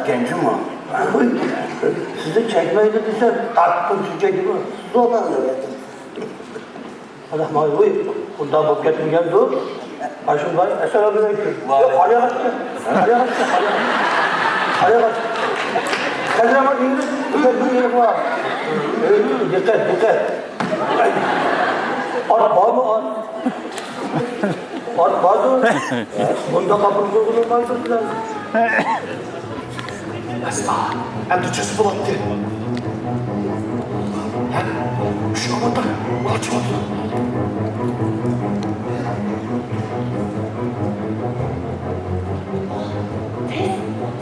gencim o. Sizi çekmeydi desem tarttım sizce gibi. Zorla öğretim. Adam ay bundan bak getim geldi o. Başım var. Esselamu aleyküm. Kaleye kaçtı. Kaleye kaçtı. Kaleye kaçtı. Kaleye kaçtı. İngiliz. Bir yere var. Dikkat. At var mı at? At vardı. Bunda kapının kurgunu vardı filan. Asla. Hem de çözü bulattı. Şuna bak da. Açmadı.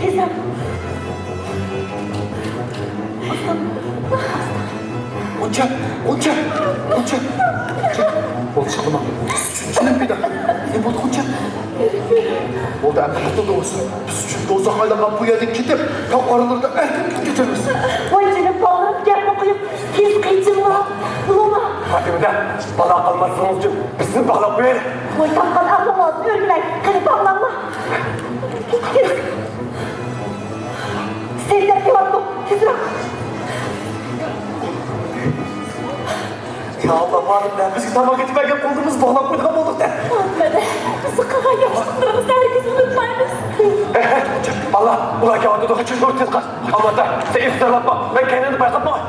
Teyzem. Onca. Olçalıma. Sütçünün bir daha. Ne oldu Onca? Oldu hem de mutlu olsun. Biz çünkü o zahayla kapıya dik gidip tam aralarda erken geçeriz. Vay canım bağırıp gel bakayım. Tez kıyıcımla. Bulama. Hadi bir de bana kalmazsınız için bizim bağla bu yere. Vay kapkan anlamaz. Örgüler. Kanı bağlanma. Tez. Seyirler bir var bu. Tez bırak. Ya Allah var be. Biz kitaba gitmeye bulduğumuz bağla koyduk ama olduk de. Anne de. Sıkığa yapıştırdığımızda herkes unutmayınız. Allah ulan kağıdı da kaçır dört kaç. Ama da sen iftarlatma. Ben kendini başlatma.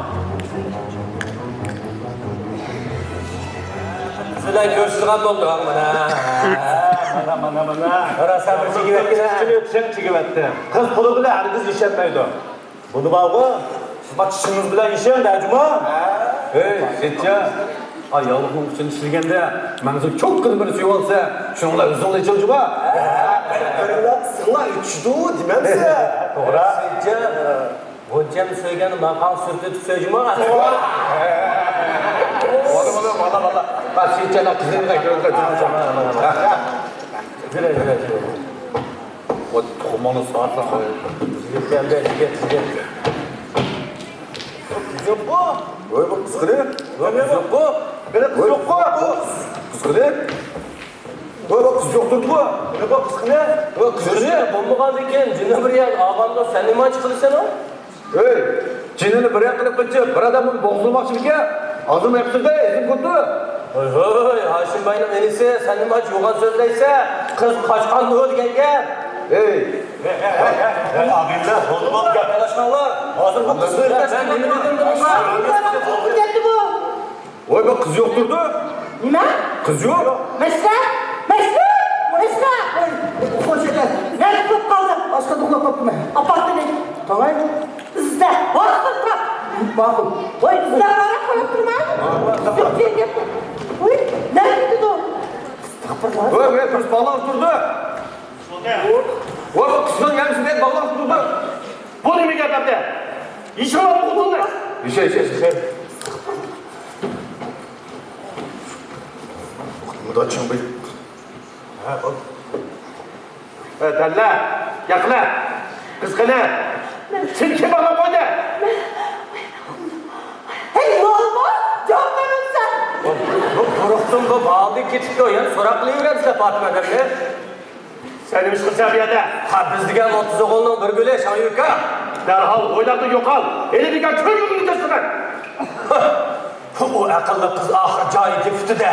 Sizler görüştüğün oldu bana. Mana. Orası bir çiğvetti. Sen çiğvetti. Kız pulu bile herkes işenmeydi. Bunu bağlı. Bak işiniz bile işen de cuma. Hey, Setya. Ayağımın için işilgende, manzur çok kırmızı suyu olsa, şununla üzümle içil cuma. Kırılar sıla içdi demem size. Doğru. Setya. Hocam söyleyeni makam sürtüp söyleyeceğim ama. Valla. Bak Setya kızını da görüntü açılacağım. Güle. O tohumanı sağırsan. Gel. Yok bu. Öyle bak kız kırı. Yok bu. Böyle kız yok bu. Kız kırı. Böyle bak kız yoktur bu. Böyle bak kız ne? Kızını bomba diken, cünne bir yer, ağamda sen ne maç kılırsan o? Hey, cinini bir kılıp kaçıp bir adamın boğulmak için ki adım hepsinde izin kurdu. Hey, Haşim Bay'ın enisi sen ne maç yoğan sözleyse, kız kaçkan ne oldu gel. Hey, Abimler bozulmaz yaklaşmalar. Hazır bu kızı. Ben yemin ederim de bunlar. Çok geldi bu. oy bak kız yokturdu. Ne? Kız yok. Mesle. Hoş geldin. Nerede çok kaldı? Başka dokla koptu mu? Apartı ne? Tamam. İzle. Bastın bak. Bakın. Oy izle bana koyup durma. Yok şey Oy nerede o? Oy kız bağlar oturdu. Oy bak kızdan gelmişsin diye bağlar oturdu. Bu ne mi geldi? İnşallah bu kullanır. Şey. Bu da açın bey. Evet Allah. Yakla. Kız kına. Sen kim bana koydu? Hey olma. Çok memnun sen. Bu korktum bu bağlı gitti o ya. Soraklıyım size Fatıma Efendi. Senin iş kısabiyede. Ha biz digen 30 oğlunun bir güle şan yuka. Derhal oylarda yok al. Eli bir gel köy yolunu kestirmek. O akıllı kız ahır cahil gifti de.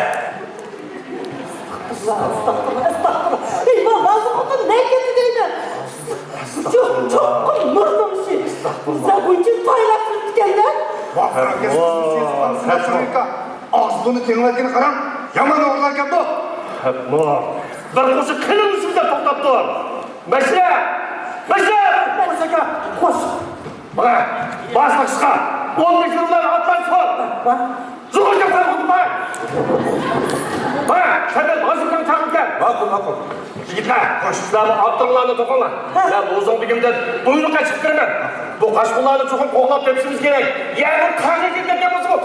Estağfurullah. Hey vallahi bu ne getirdiğini. Çok konuşmamış şey. Sen bu için paylaştın kendin. Ağzını kenarlarken karam. Yaman oğullarken bu. Bu. Bir kuşu kılın üstünde toplattı. Meşre. Koş. Bak. Basma kışka. 15 yıllar atlar sor. Zuhur yapar bunu bak. Bak. Sen de hazırdan çağırıp gel. Bakın. Git lan. Koş. Sen bu Abdullah'ını tokunla. Sen bu uzun bir günde buyruk açıp kırma. Bu kaşbullarını çokum koğlap hepsimiz gerek. Yarın kahve gitmek yapması bu.